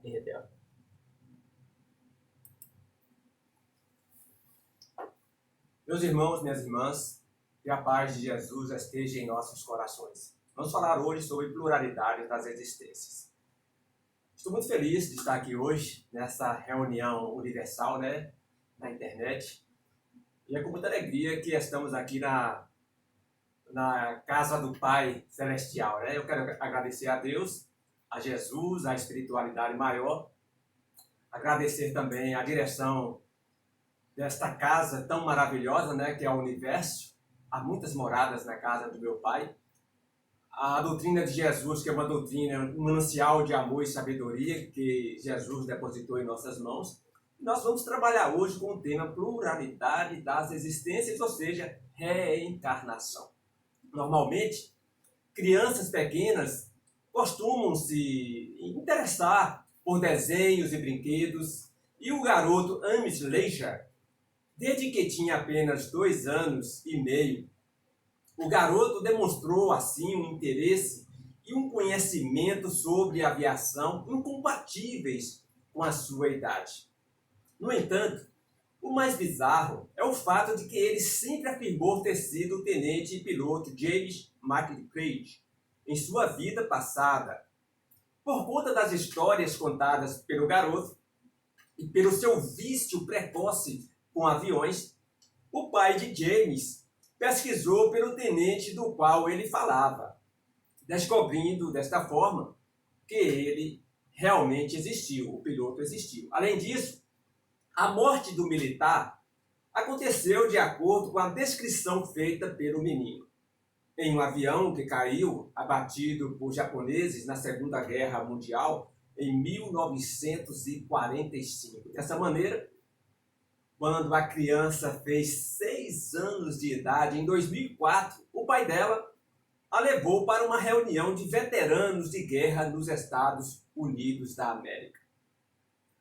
Entendeu? Meus irmãos, minhas irmãs, que a paz de Jesus esteja em nossos corações. Vamos falar hoje sobre pluralidade das existências. Estou muito feliz de estar aqui hoje, nessa reunião universal, na internet. E é com muita alegria que estamos aqui na casa do Pai Celestial, Eu quero agradecer a Deus, a Jesus, a espiritualidade maior, agradecer também a direção desta casa tão maravilhosa, que é o universo. Há muitas moradas na casa do meu Pai. A doutrina de Jesus, que é uma doutrina, um manancial de amor e sabedoria que Jesus depositou em nossas mãos. Nós vamos trabalhar hoje com o tema pluralidade das existências, ou seja, reencarnação. Normalmente, crianças pequenas costumam se interessar por desenhos e brinquedos, e o garoto Amish Leisure, desde que tinha apenas 2 anos e meio, o garoto demonstrou assim um interesse e um conhecimento sobre aviação incompatíveis com a sua idade. No entanto, o mais bizarro é o fato de que ele sempre afirmou ter sido o tenente e piloto James McLeod em sua vida passada. Por conta das histórias contadas pelo garoto e pelo seu vício precoce com aviões, o pai de James pesquisou pelo tenente do qual ele falava, descobrindo desta forma que ele realmente existiu, o piloto existiu. Além disso, a morte do militar aconteceu de acordo com a descrição feita pelo menino, em um avião que caiu abatido por japoneses na Segunda Guerra Mundial em 1945. Dessa maneira, quando a criança fez 6 anos de idade, em 2004, o pai dela a levou para uma reunião de veteranos de guerra nos Estados Unidos da América.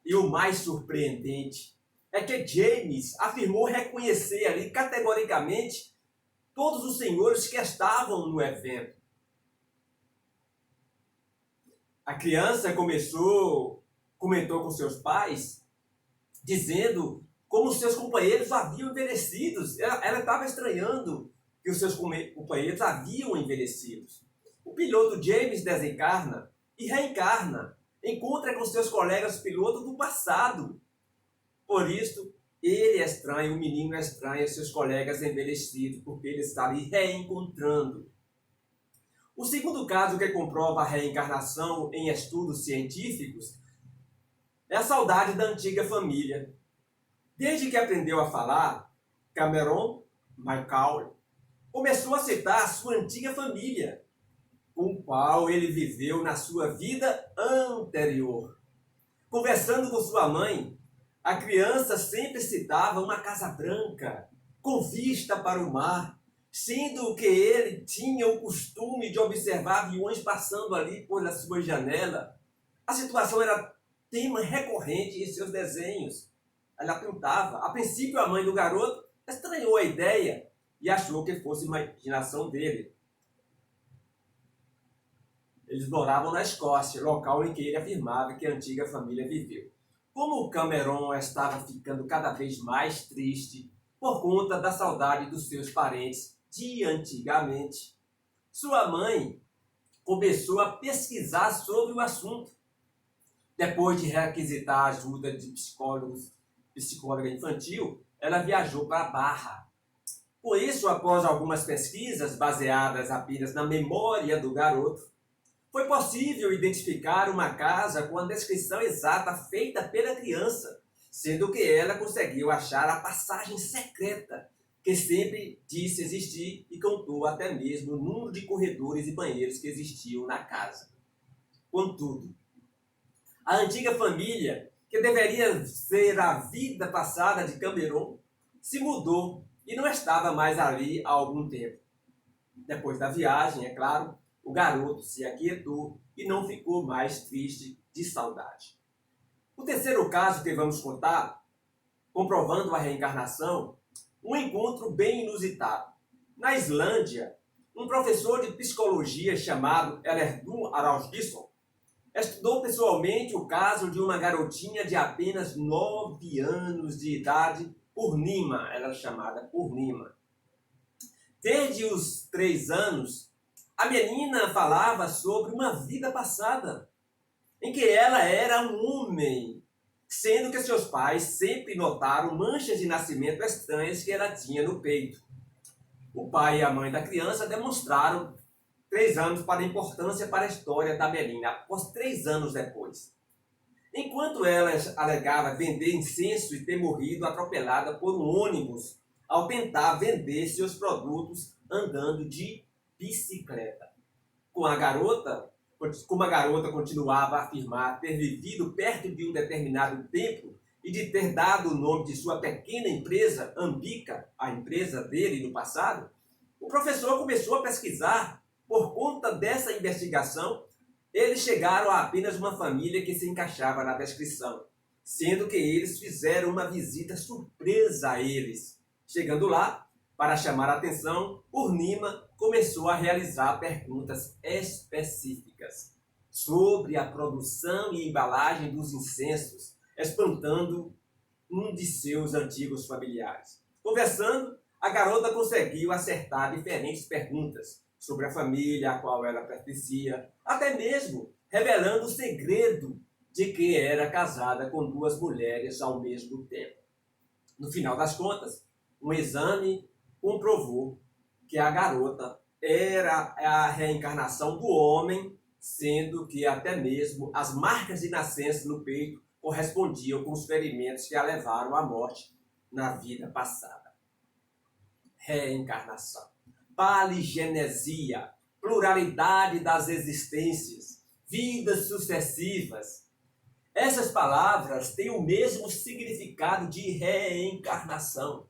E o mais surpreendente é que James afirmou reconhecer ali categoricamente todos os senhores que estavam no evento. A criança comentou com seus pais, dizendo como seus companheiros haviam envelhecido. Ela estava estranhando que os seus companheiros haviam envelhecido. O piloto James desencarna e reencarna, encontra com seus colegas pilotos do passado. Por isso, ele é estranho, o menino é estranho, seus colegas envelhecidos, porque ele está ali reencontrando. O segundo caso que comprova a reencarnação em estudos científicos é a saudade da antiga família. Desde que aprendeu a falar, Cameron McCall começou a citar a sua antiga família, com a qual ele viveu na sua vida anterior. Conversando com sua mãe, a criança sempre citava uma casa branca, com vista para o mar, sendo que ele tinha o costume de observar aviões passando ali por a sua janela. A situação era tema recorrente em seus desenhos. Ela pintava. A princípio, a mãe do garoto estranhou a ideia e achou que fosse imaginação dele. Eles moravam na Escócia, local em que ele afirmava que a antiga família viveu. Como o Cameron estava ficando cada vez mais triste por conta da saudade dos seus parentes de antigamente, sua mãe começou a pesquisar sobre o assunto. Depois de requisitar a ajuda de psicóloga infantil, ela viajou para Barra. Por isso, após algumas pesquisas baseadas apenas na memória do garoto, foi possível identificar uma casa com a descrição exata feita pela criança, sendo que ela conseguiu achar a passagem secreta que sempre disse existir e contou até mesmo o número de corredores e banheiros que existiam na casa. Contudo, a antiga família, que deveria ser a vida passada de Cameron, se mudou e não estava mais ali há algum tempo. Depois da viagem, é claro, o garoto se aquietou e não ficou mais triste de saudade. O terceiro caso que vamos contar, comprovando a reencarnação, um encontro bem inusitado. Na Islândia, um professor de psicologia chamado Erlendur Arausson estudou pessoalmente o caso de uma garotinha de apenas 9 anos de idade, Purnima, ela era chamada Purnima. Desde os 3 anos, a menina falava sobre uma vida passada, em que ela era um homem, sendo que seus pais sempre notaram manchas de nascimento estranhas que ela tinha no peito. O pai e a mãe da criança demonstraram 3 anos para a importância para a história da menina, após 3 anos depois. Enquanto ela alegava vender incenso e ter morrido atropelada por um ônibus ao tentar vender seus produtos andando de bicicleta. Como a garota continuava a afirmar ter vivido perto de um determinado templo e de ter dado o nome de sua pequena empresa, Ambica, a empresa dele no passado, o professor começou a pesquisar. Por conta dessa investigação, eles chegaram a apenas uma família que se encaixava na descrição, sendo que eles fizeram uma visita surpresa a eles. Chegando lá, para chamar a atenção, Purnima começou a realizar perguntas específicas sobre a produção e embalagem dos incensos, espantando um de seus antigos familiares. Conversando, a garota conseguiu acertar diferentes perguntas sobre a família a qual ela pertencia, até mesmo revelando o segredo de que era casada com 2 mulheres ao mesmo tempo. No final das contas, um exame comprovou que a garota era a reencarnação do homem, sendo que até mesmo as marcas de nascença no peito correspondiam com os ferimentos que a levaram à morte na vida passada. Reencarnação. Paligenesia, pluralidade das existências, vidas sucessivas. Essas palavras têm o mesmo significado de reencarnação.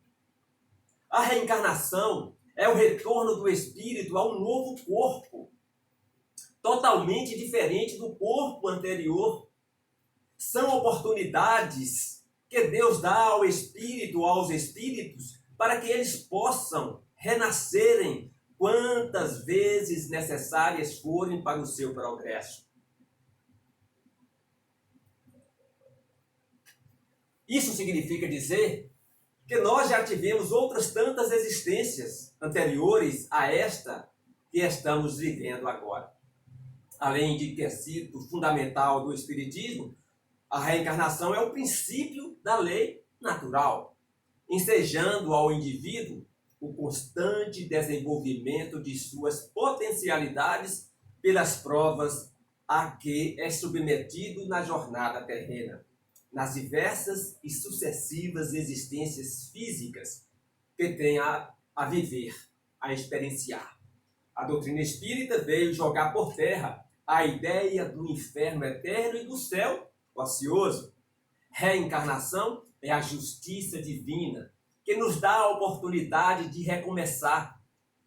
A reencarnação é o retorno do espírito a um novo corpo, totalmente diferente do corpo anterior. São oportunidades que Deus dá ao espírito, aos espíritos, para que eles possam renascerem quantas vezes necessárias forem para o seu progresso. Isso significa dizer que nós já tivemos outras tantas existências anteriores a esta que estamos vivendo agora. Além de ter sido fundamental do Espiritismo, a reencarnação é o princípio da lei natural, ensejando ao indivíduo o constante desenvolvimento de suas potencialidades pelas provas a que é submetido na jornada terrena, nas diversas e sucessivas existências físicas que tem a viver, a experienciar. A doutrina espírita veio jogar por terra a ideia do inferno eterno e do céu ocioso. Reencarnação é a justiça divina, que nos dá a oportunidade de recomeçar.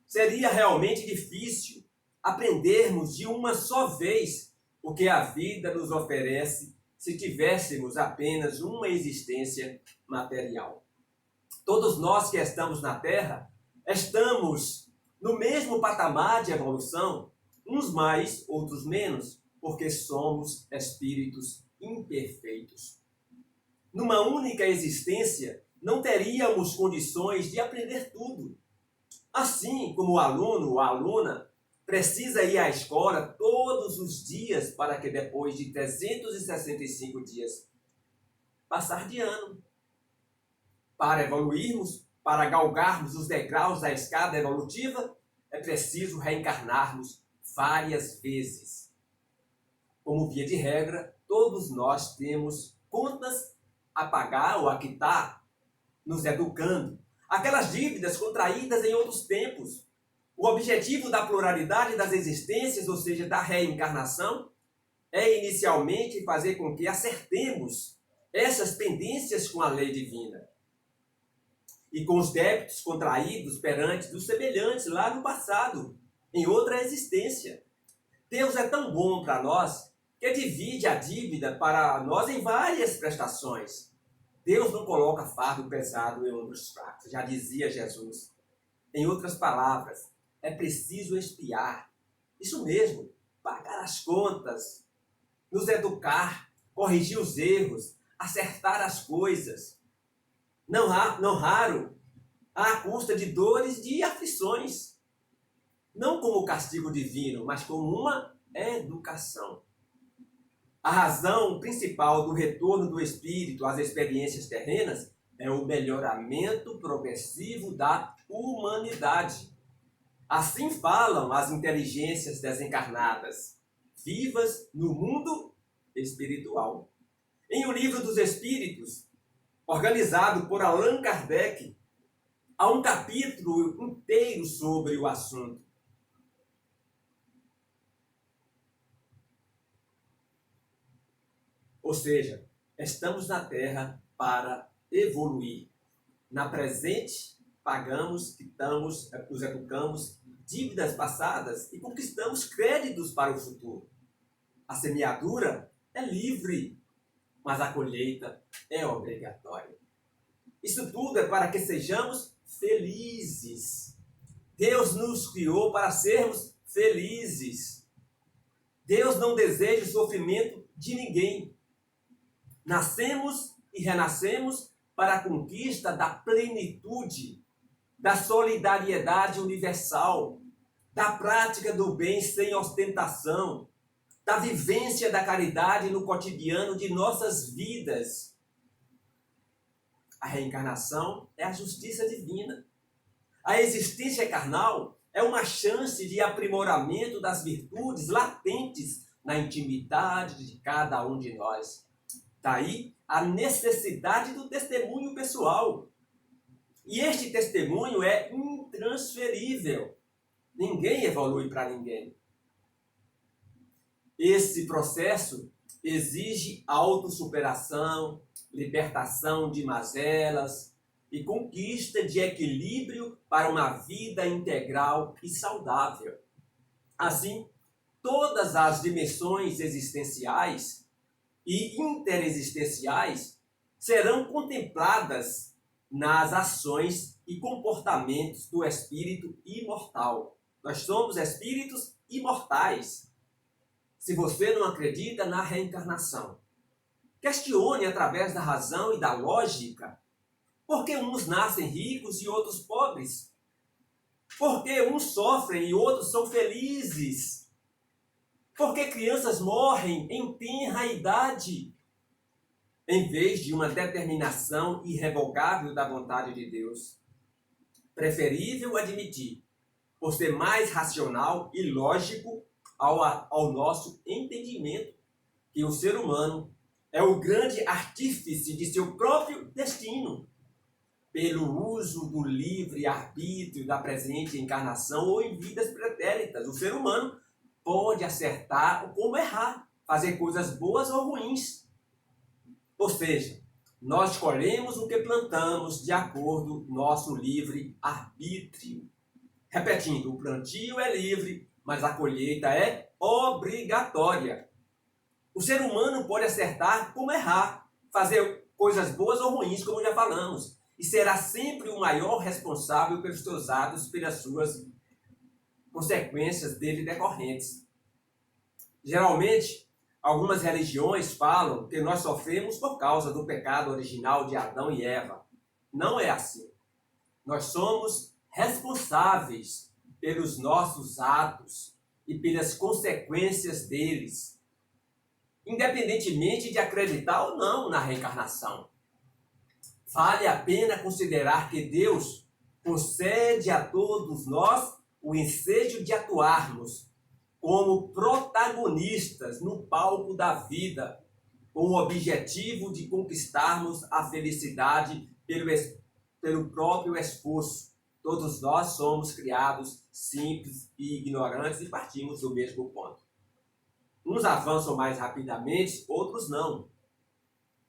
Seria realmente difícil aprendermos de uma só vez o que a vida nos oferece se tivéssemos apenas uma existência material. Todos nós que estamos na Terra estamos no mesmo patamar de evolução, uns mais, outros menos, porque somos espíritos imperfeitos. Numa única existência, não teríamos condições de aprender tudo. Assim como o aluno ou a aluna precisa ir à escola todos os dias para que depois de 365 dias passar de ano. Para evoluirmos, para galgarmos os degraus da escada evolutiva, é preciso reencarnarmos várias vezes. Como via de regra, todos nós temos contas a pagar ou a quitar, nos educando. Aquelas dívidas contraídas em outros tempos. O objetivo da pluralidade das existências, ou seja, da reencarnação, é inicialmente fazer com que acertemos essas pendências com a lei divina e com os débitos contraídos perante dos semelhantes lá no passado, em outra existência. Deus é tão bom para nós que divide a dívida para nós em várias prestações. Deus não coloca fardo pesado em ombros fracos, já dizia Jesus. Em outras palavras, é preciso expiar. Isso mesmo, pagar as contas nos educar, corrigir os erros, acertar as coisas. Não raro, à custa de dores e de aflições. Não como castigo divino, mas como uma educação. A razão principal do retorno do espírito às experiências terrenas é o melhoramento progressivo da humanidade. Assim falam as inteligências desencarnadas, vivas no mundo espiritual. Em O Livro dos Espíritos, organizado por Allan Kardec, há um capítulo inteiro sobre o assunto. Ou seja, estamos na Terra para evoluir. Na presente, pagamos, quitamos, nos educamos dívidas passadas e conquistamos créditos para o futuro. A semeadura é livre, mas a colheita é obrigatória. Isso tudo é para que sejamos felizes. Deus nos criou para sermos felizes. Deus não deseja o sofrimento de ninguém. Nascemos e renascemos para a conquista da plenitude, da solidariedade universal, da prática do bem sem ostentação, da vivência da caridade no cotidiano de nossas vidas. A reencarnação é a justiça divina. A existência carnal é uma chance de aprimoramento das virtudes latentes na intimidade de cada um de nós. Daí a necessidade do testemunho pessoal. E este testemunho é intransferível. Ninguém evolui para ninguém. Esse processo exige autossuperação, libertação de mazelas e conquista de equilíbrio para uma vida integral e saudável. Assim, todas as dimensões existenciais e interexistenciais serão contempladas nas ações e comportamentos do espírito imortal. Nós somos espíritos imortais. Se você não acredita na reencarnação, questione através da razão e da lógica por que uns nascem ricos e outros pobres. Por que uns sofrem e outros são felizes. Por que crianças morrem em tenra idade, em vez de uma determinação irrevogável da vontade de Deus? Preferível admitir, por ser mais racional e lógico ao nosso entendimento, que o ser humano é o grande artífice de seu próprio destino, pelo uso do livre-arbítrio da presente encarnação ou em vidas pretéritas. O ser humano pode acertar ou como errar, fazer coisas boas ou ruins. Ou seja, nós colhemos o que plantamos de acordo com nosso livre-arbítrio. Repetindo, o plantio é livre, mas a colheita é obrigatória. O ser humano pode acertar como errar, fazer coisas boas ou ruins, como já falamos, e será sempre o maior responsável pelos seus atos, pelas suas consequências dele decorrentes. Geralmente, algumas religiões falam que nós sofremos por causa do pecado original de Adão e Eva. Não é assim. Nós somos responsáveis pelos nossos atos e pelas consequências deles, independentemente de acreditar ou não na reencarnação. Vale a pena considerar que Deus concede a todos nós o ensejo de atuarmos como protagonistas no palco da vida, com o objetivo de conquistarmos a felicidade pelo próprio esforço. Todos nós somos criados simples e ignorantes e partimos do mesmo ponto. Uns avançam mais rapidamente, outros não.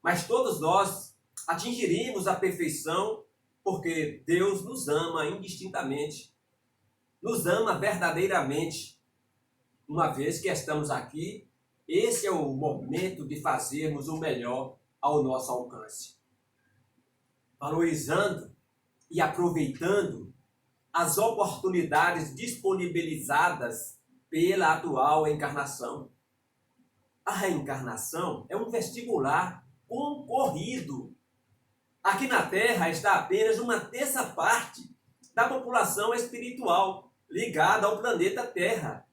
Mas todos nós atingiremos a perfeição porque Deus nos ama indistintamente, nos ama verdadeiramente. Uma vez que estamos aqui, esse é o momento de fazermos o melhor ao nosso alcance. Valorizando e aproveitando as oportunidades disponibilizadas pela atual encarnação. A reencarnação é um vestibular concorrido. Aqui na Terra está apenas uma terça parte da população espiritual ligada ao planeta Terra.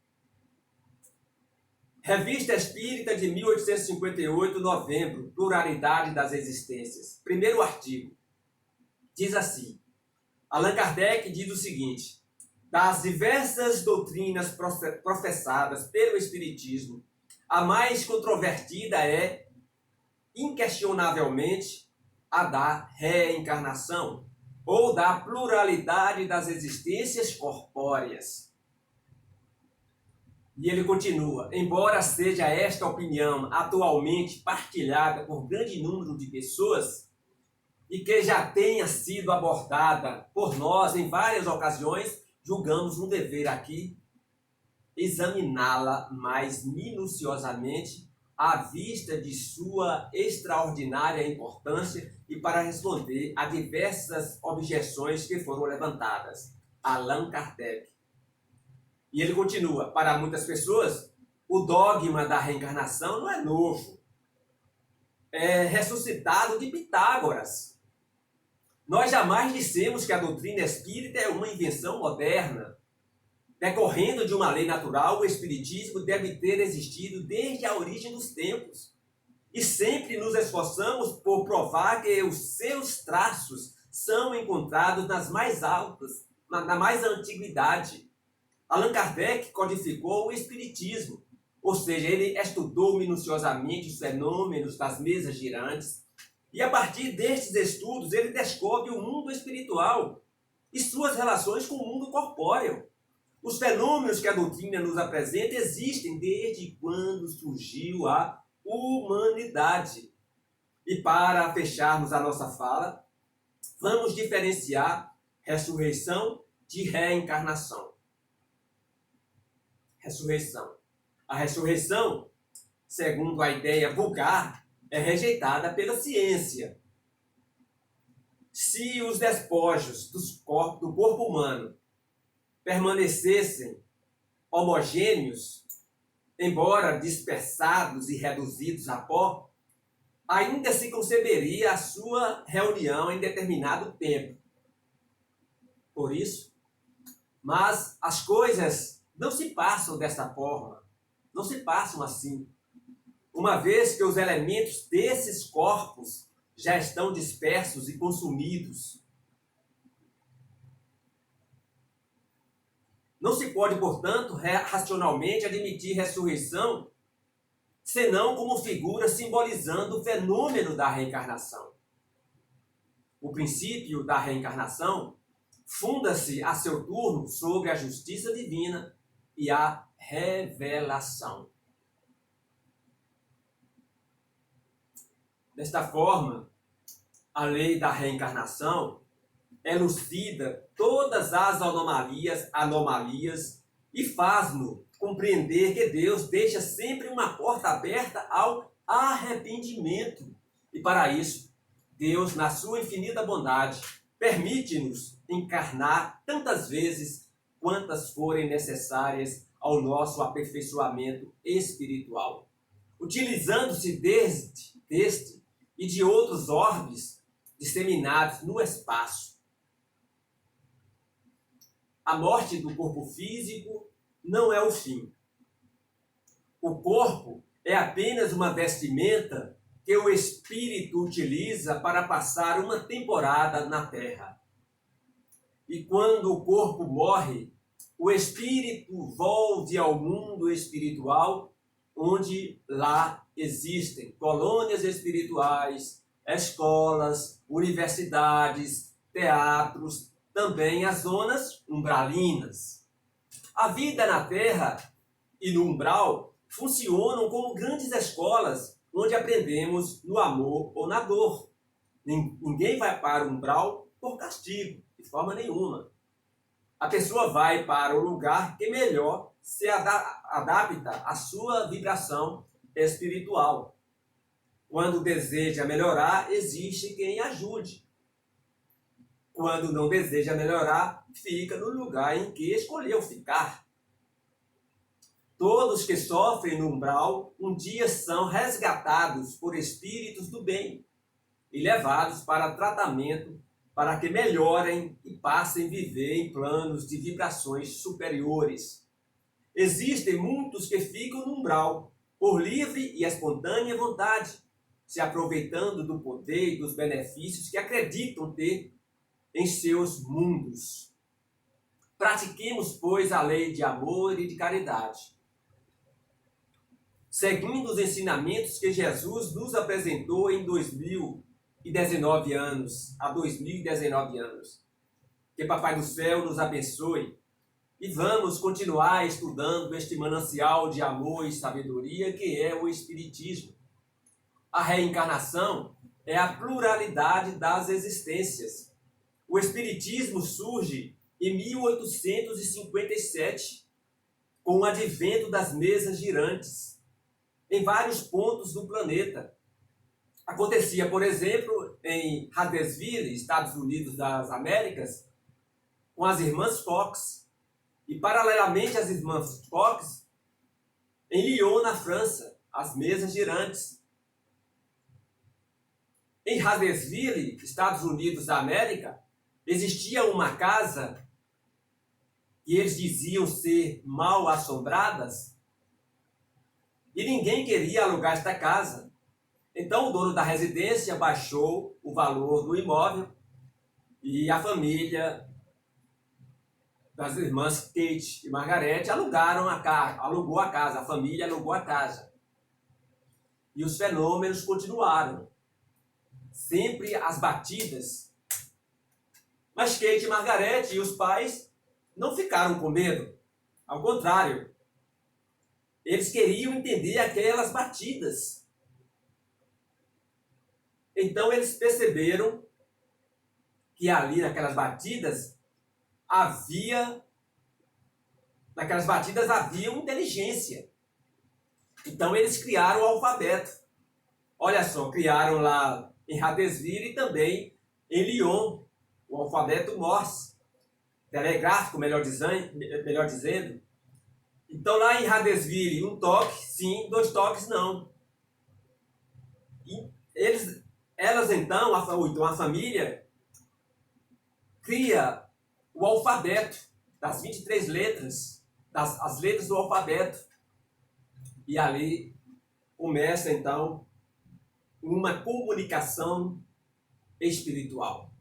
Revista Espírita de 1858, novembro, Pluralidade das Existências. Primeiro artigo. Diz assim, Allan Kardec diz o seguinte, das diversas doutrinas professadas pelo Espiritismo, a mais controvertida é, inquestionavelmente, a da reencarnação, ou da pluralidade das existências corpóreas. E ele continua, embora seja esta opinião atualmente partilhada por grande número de pessoas e que já tenha sido abordada por nós em várias ocasiões, julgamos um dever aqui examiná-la mais minuciosamente à vista de sua extraordinária importância e para responder a diversas objeções que foram levantadas. Allan Kardec. E ele continua, para muitas pessoas, o dogma da reencarnação não é novo. É ressuscitado de Pitágoras. Nós jamais dissemos que a doutrina espírita é uma invenção moderna. Decorrendo de uma lei natural, o espiritismo deve ter existido desde a origem dos tempos. E sempre nos esforçamos por provar que os seus traços são encontrados nas mais altas, na mais antiguidade. Allan Kardec codificou o espiritismo, ou seja, ele estudou minuciosamente os fenômenos das mesas girantes e a partir destes estudos ele descobre o mundo espiritual e suas relações com o mundo corpóreo. Os fenômenos que a doutrina nos apresenta existem desde quando surgiu a humanidade. E para fecharmos a nossa fala, vamos diferenciar ressurreição de reencarnação. Ressurreição. A ressurreição, segundo a ideia vulgar, é rejeitada pela ciência. Se os despojos do corpo humano permanecessem homogêneos, embora dispersados e reduzidos a pó, ainda se conceberia a sua reunião em determinado tempo. Por isso, mas as coisas não se passam dessa forma, não se passam assim. Uma vez que os elementos desses corpos já estão dispersos e consumidos. Não se pode, portanto, racionalmente admitir ressurreição, senão como figura simbolizando o fenômeno da reencarnação. O princípio da reencarnação funda-se a seu turno sobre a justiça divina e a revelação. Desta forma, a lei da reencarnação elucida todas as anomalias e faz-nos compreender que Deus deixa sempre uma porta aberta ao arrependimento. E para isso, Deus, na sua infinita bondade, permite-nos encarnar tantas vezes quantas forem necessárias ao nosso aperfeiçoamento espiritual, utilizando-se deste e de outros orbes disseminados no espaço. A morte do corpo físico não é o fim. O corpo é apenas uma vestimenta que o espírito utiliza para passar uma temporada na Terra. E quando o corpo morre, o espírito volta ao mundo espiritual, onde lá existem colônias espirituais, escolas, universidades, teatros, também as zonas umbralinas. A vida na Terra e no umbral funcionam como grandes escolas onde aprendemos no amor ou na dor. Ninguém vai para o umbral por castigo, de forma nenhuma. A pessoa vai para o lugar que melhor se adapta à sua vibração espiritual. Quando deseja melhorar, existe quem ajude. Quando não deseja melhorar, fica no lugar em que escolheu ficar. Todos que sofrem no umbral, um dia são resgatados por espíritos do bem e levados para tratamento para que melhorem e passem a viver em planos de vibrações superiores. Existem muitos que ficam no umbral por livre e espontânea vontade, se aproveitando do poder e dos benefícios que acreditam ter em seus mundos. Pratiquemos, pois, a lei de amor e de caridade, seguindo os ensinamentos que Jesus nos apresentou em 2019 anos, há 2019 anos. Que Papai do Céu nos abençoe e vamos continuar estudando este manancial de amor e sabedoria que é o Espiritismo. A reencarnação é a pluralidade das existências. O Espiritismo surge em 1857, com o advento das mesas girantes, em vários pontos do planeta. Acontecia, por exemplo, em Huddersville, Estados Unidos das Américas, com as irmãs Fox, e paralelamente às irmãs Fox, em Lyon, na França, as mesas girantes. Em Huddersville, Estados Unidos da América, existia uma casa que eles diziam ser mal assombradas e ninguém queria alugar esta casa. Então o dono da residência baixou o valor do imóvel e a família das irmãs Kate e Margaret alugou a casa, a família alugou a casa. E os fenômenos continuaram. Sempre as batidas. Mas Kate e Margaret e os pais não ficaram com medo. Ao contrário, eles queriam entender aquelas batidas. Então eles perceberam que ali naquelas batidas havia inteligência. Então eles criaram o alfabeto. Olha só, criaram lá em Huddersville e também em Lyon o alfabeto Morse, telegráfico, melhor dizendo. Então lá em Huddersville, um toque sim, 2 toques não. E elas então, a família cria o alfabeto das 23 letras, as letras do alfabeto. E ali começa então uma comunicação espiritual.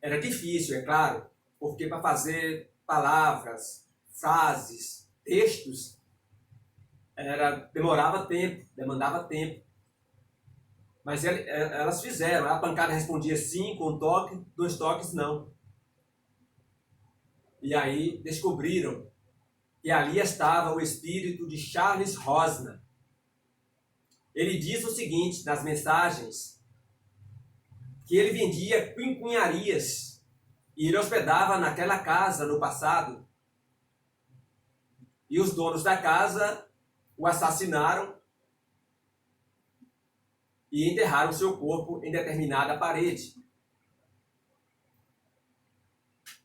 Era difícil, é claro, porque para fazer palavras, frases, textos, demandava tempo. Mas elas fizeram. A pancada respondia sim, com um toque, 2 toques não. E aí descobriram que ali estava o espírito de Charles Rosner. Ele diz o seguinte nas mensagens, que ele vendia quinquilharias e ele hospedava naquela casa no passado. E os donos da casa o assassinaram e enterraram seu corpo em determinada parede.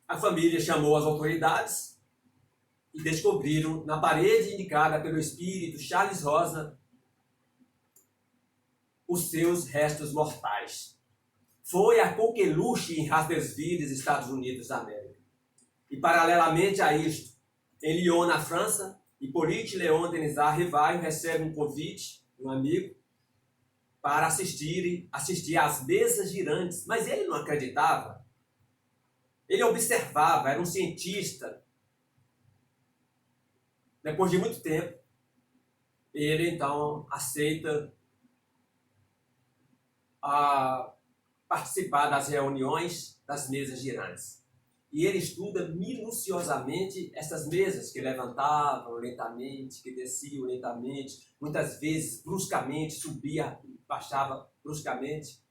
A família chamou as autoridades e descobriram na parede indicada pelo espírito Charles Rosner os seus restos mortais. Foi a coqueluche em Huddersville, Estados Unidos da América. E paralelamente a isto, em Lyon, na França, Hippolyte Léon Denisard Rivaio recebe um convite, um amigo, para assistir às mesas girantes. Mas ele não acreditava. Ele observava, era um cientista. Depois de muito tempo, ele então aceita participar das reuniões das mesas girantes. E ele estuda minuciosamente essas mesas que levantavam lentamente, que desciam lentamente, muitas vezes bruscamente, subia e baixava bruscamente.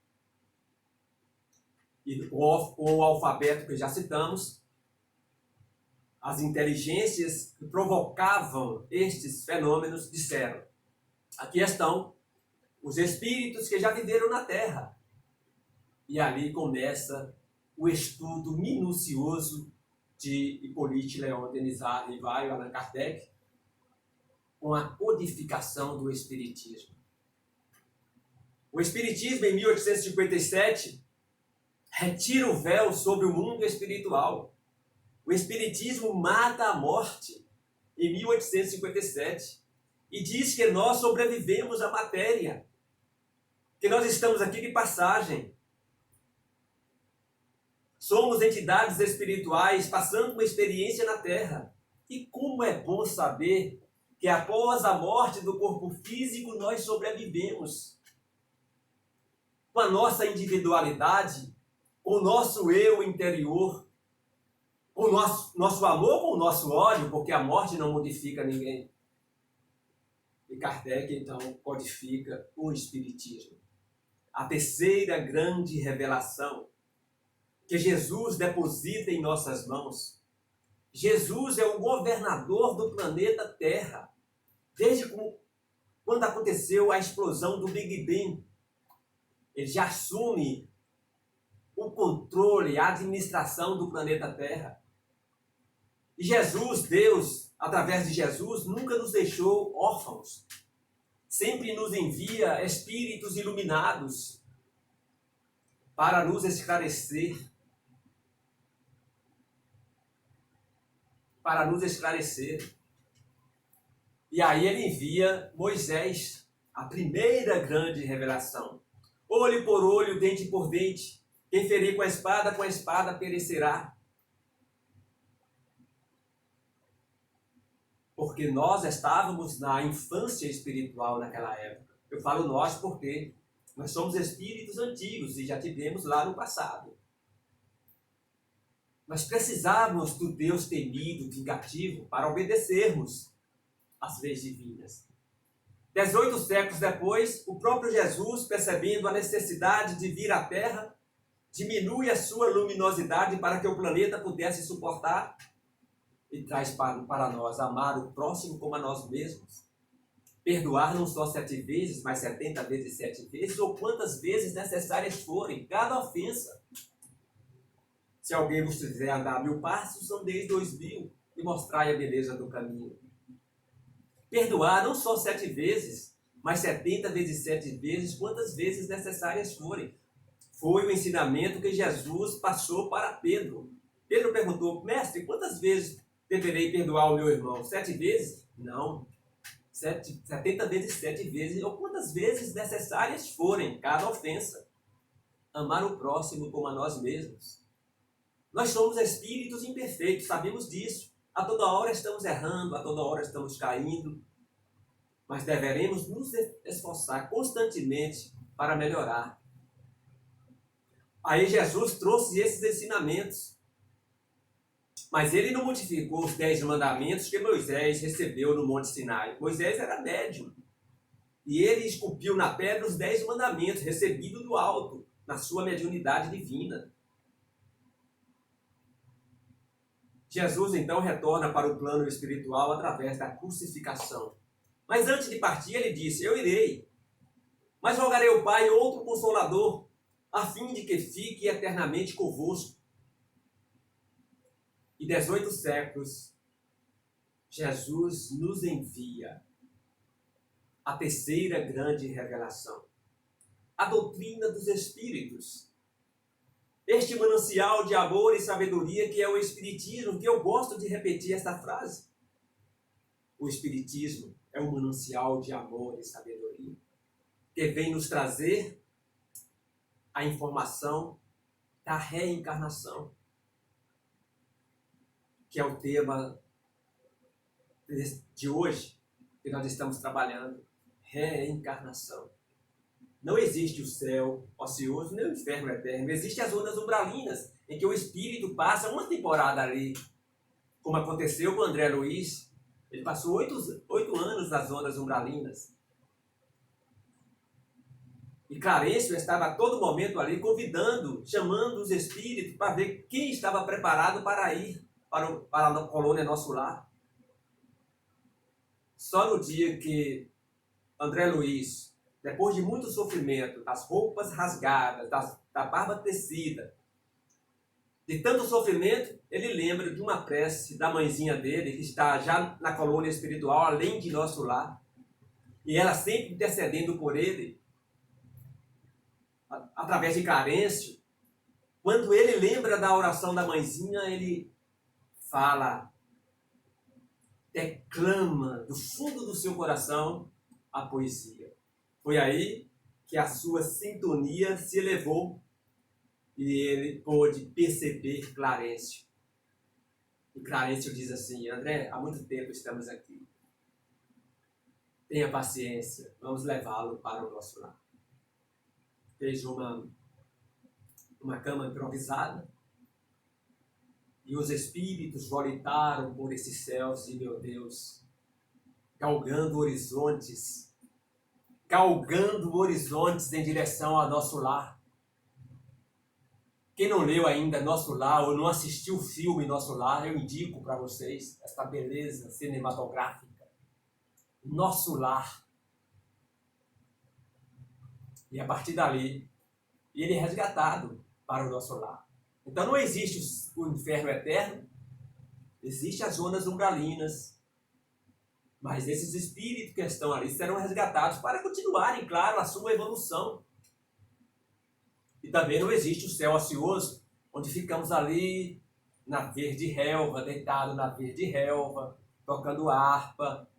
E com o alfabeto que já citamos, as inteligências que provocavam estes fenômenos disseram: aqui estão os espíritos que já viveram na Terra. E ali começa o estudo minucioso de Hippolyte Léon Denisard Rivaio e Allan Kardec, com a codificação do Espiritismo. O Espiritismo, em 1857, retira o véu sobre o mundo espiritual. O Espiritismo mata a morte em 1857 e diz que nós sobrevivemos à matéria, que nós estamos aqui de passagem. Somos entidades espirituais passando uma experiência na Terra. E como é bom saber que após a morte do corpo físico nós sobrevivemos. Com a nossa individualidade, com o nosso eu interior, com o nosso amor, com o nosso ódio, porque a morte não modifica ninguém. E Kardec, então, codifica o Espiritismo. A terceira grande revelação que Jesus deposita em nossas mãos. Jesus é o governador do planeta Terra. Desde quando aconteceu a explosão do Big Bang, ele já assume o controle, a administração do planeta Terra. E Jesus, Deus, através de Jesus, nunca nos deixou órfãos. Sempre nos envia espíritos iluminados para nos esclarecer. Para nos esclarecer. E aí ele envia Moisés, a primeira grande revelação. Olho por olho, dente por dente. Quem ferir com a espada perecerá. Porque nós estávamos na infância espiritual naquela época. Eu falo nós porque nós somos espíritos antigos e já tivemos lá no passado. Nós precisávamos do Deus temido, vingativo, para obedecermos às leis divinas. 18 séculos depois, o próprio Jesus, percebendo a necessidade de vir à Terra, diminui a sua luminosidade para que o planeta pudesse suportar e traz para nós amar o próximo como a nós mesmos. Perdoar não só 7 vezes, mas 70 vezes 7 vezes, ou quantas vezes necessárias forem, cada ofensa. Se alguém vos fizer andar 1000 passos, andeis 2000 e mostrai a beleza do caminho. Perdoar não só 7 vezes, mas 70 vezes 7 vezes, quantas vezes necessárias forem. Foi o ensinamento que Jesus passou para Pedro. Pedro perguntou, mestre, quantas vezes deverei perdoar o meu irmão? 7 vezes? Não. 70 vezes 7 vezes, ou quantas vezes necessárias forem, cada ofensa. Amar o próximo como a nós mesmos. Nós somos espíritos imperfeitos, sabemos disso. A toda hora estamos errando, a toda hora estamos caindo. Mas deveremos nos esforçar constantemente para melhorar. Aí Jesus trouxe esses ensinamentos. Mas ele não modificou os 10 mandamentos que Moisés recebeu no Monte Sinai. Moisés era médium. E ele esculpiu na pedra os 10 mandamentos recebidos do alto, na sua mediunidade divina. Jesus, então, retorna para o plano espiritual através da crucificação. Mas antes de partir, ele disse, eu irei, mas rogarei ao Pai outro Consolador, a fim de que fique eternamente convosco. E 18 séculos, Jesus nos envia a terceira grande revelação, a doutrina dos Espíritos. Este manancial de amor e sabedoria que é o Espiritismo, que eu gosto de repetir esta frase. O Espiritismo é um manancial de amor e sabedoria, que vem nos trazer a informação da reencarnação, que é o tema de hoje, que nós estamos trabalhando, reencarnação. Não existe o céu ocioso, nem o inferno eterno. Existem as zonas umbralinas, em que o espírito passa uma temporada ali. Como aconteceu com o André Luiz. Ele passou 8 anos nas zonas umbralinas. E Clarencio estava a todo momento ali convidando, chamando os espíritos para ver quem estava preparado para ir para a colônia Nosso Lar. Só no dia que André Luiz, depois de muito sofrimento, das roupas rasgadas, da barba tecida, de tanto sofrimento, ele lembra de uma prece da mãezinha dele, que está já na colônia espiritual, além de nosso lar, e ela sempre intercedendo por ele, através de Clarencio. Quando ele lembra da oração da mãezinha, ele fala, declama do fundo do seu coração a poesia. Foi aí que a sua sintonia se elevou e ele pôde perceber Clarencio. E Clarencio diz assim: André, há muito tempo estamos aqui. Tenha paciência, vamos levá-lo para o nosso lar. Fez uma cama improvisada e os espíritos volitaram por esses céus e, meu Deus, galgando horizontes em direção ao nosso lar. Quem não leu ainda Nosso Lar ou não assistiu o filme Nosso Lar, eu indico para vocês esta beleza cinematográfica. Nosso Lar. E a partir dali, ele é resgatado para o nosso lar. Então não existe o inferno eterno, existem as zonas umbralinas, mas esses espíritos que estão ali serão resgatados para continuarem, claro, a sua evolução. E também não existe o céu ocioso, onde ficamos ali na verde relva, deitado na verde relva, tocando harpa,